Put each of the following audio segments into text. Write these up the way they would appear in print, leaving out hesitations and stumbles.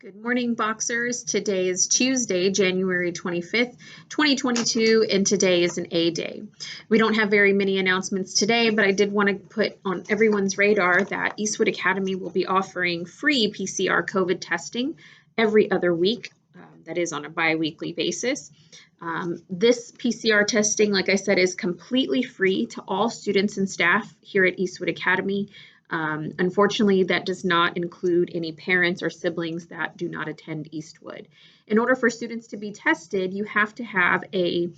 Good morning, Boxers. Today is Tuesday, January 25th, 2022, and today is an A day. We don't have very many announcements today, but I did want to put on everyone's radar that Eastwood Academy will be offering free PCR COVID testing every other week. That is on a bi-weekly basis. This PCR testing, like I said, is completely free to all students and staff here at Eastwood Academy. Unfortunately, that does not include any parents or siblings that do not attend Eastwood. In order for students to be tested, you have to have a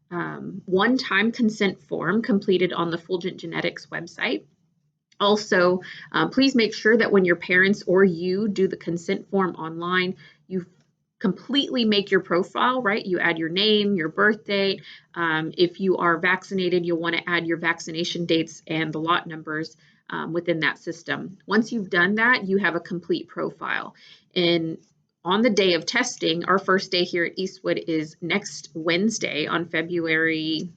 one-time consent form completed on the Fulgent Genetics website. Also, please make sure that when your parents or you do the consent form online, you completely make your profile, right? You add your name, your birth date. If you are vaccinated, you'll want to add your vaccination dates and the lot numbers within that system. Once you've done that, you have a complete profile. And on the day of testing, our first day here at Eastwood is next Wednesday on February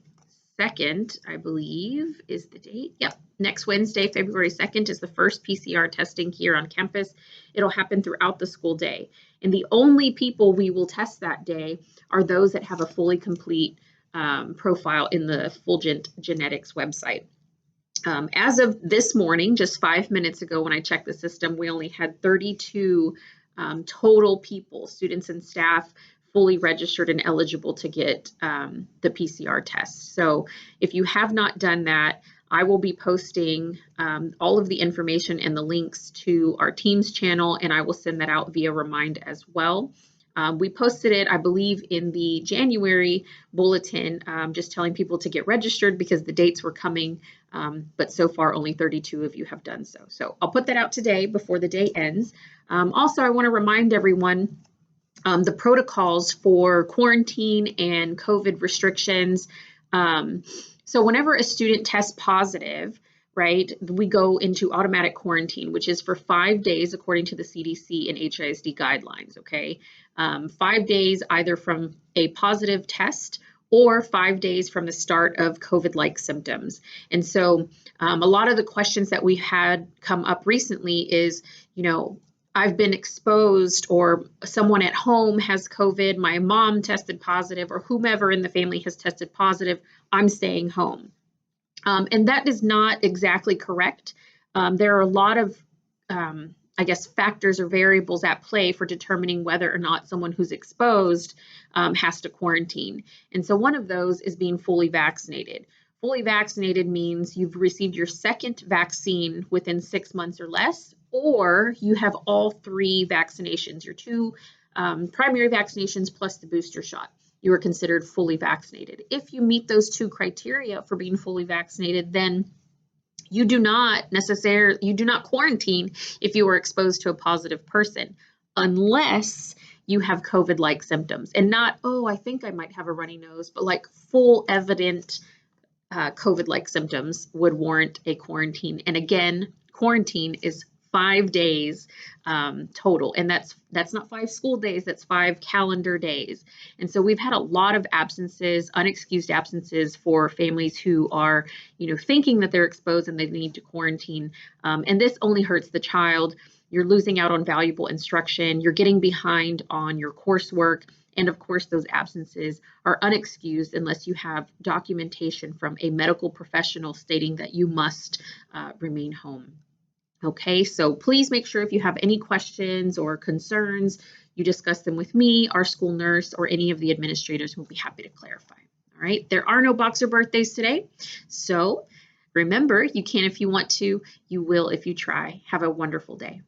2nd, I believe is the date. Yep, next Wednesday, February 2nd is the first PCR testing here on campus. It'll happen throughout the school day. And the only people we will test that day are those that have a fully complete profile in the Fulgent Genetics website. As of this morning, just 5 minutes ago when I checked the system, we only had 32 total people, students and staff, fully registered and eligible to get the PCR test. So if you have not done that, I will be posting all of the information and the links to our Teams channel, and I will send that out via Remind as well. We posted it, I believe, in the January bulletin, just telling people to get registered because the dates were coming, but so far only 32 of you have done so. So I'll put that out today before the day ends. Also, I want to remind everyone the protocols for quarantine and COVID restrictions. So whenever a student tests positive, right, we go into automatic quarantine, which is for 5 days according to the CDC and HISD guidelines, okay? 5 days either from a positive test or 5 days from the start of COVID-like symptoms. And so a lot of the questions that we've had come up recently is, you know, I've been exposed or someone at home has COVID, my mom tested positive, or whomever in the family has tested positive, I'm staying home. And that is not exactly correct. There are a lot of, I guess, factors or variables at play for determining whether or not someone who's exposed has to quarantine. And so one of those is being fully vaccinated. Fully vaccinated means you've received your second vaccine within 6 months or less, or you have all 3 vaccinations, your 2 primary vaccinations plus the booster shot. You are considered fully vaccinated. If you meet those 2 criteria for being fully vaccinated, then you do not quarantine if you were exposed to a positive person, unless you have COVID-like symptoms. And not, oh, I think I might have a runny nose, but like full evident COVID-like symptoms would warrant a quarantine. And again, quarantine is 5 days total, and that's not 5 school days, that's 5 calendar days. And so we've had a lot of absences, unexcused absences for families who are, you know, thinking that they're exposed and they need to quarantine. And this only hurts the child. You're losing out on valuable instruction. You're getting behind on your coursework. And of course, those absences are unexcused unless you have documentation from a medical professional stating that you must remain home. Okay, so please make sure if you have any questions or concerns, you discuss them with me, our school nurse, or any of the administrators who will be happy to clarify. All right, there are no Boxer birthdays today. So remember, you can if you want to, you will if you try. Have a wonderful day.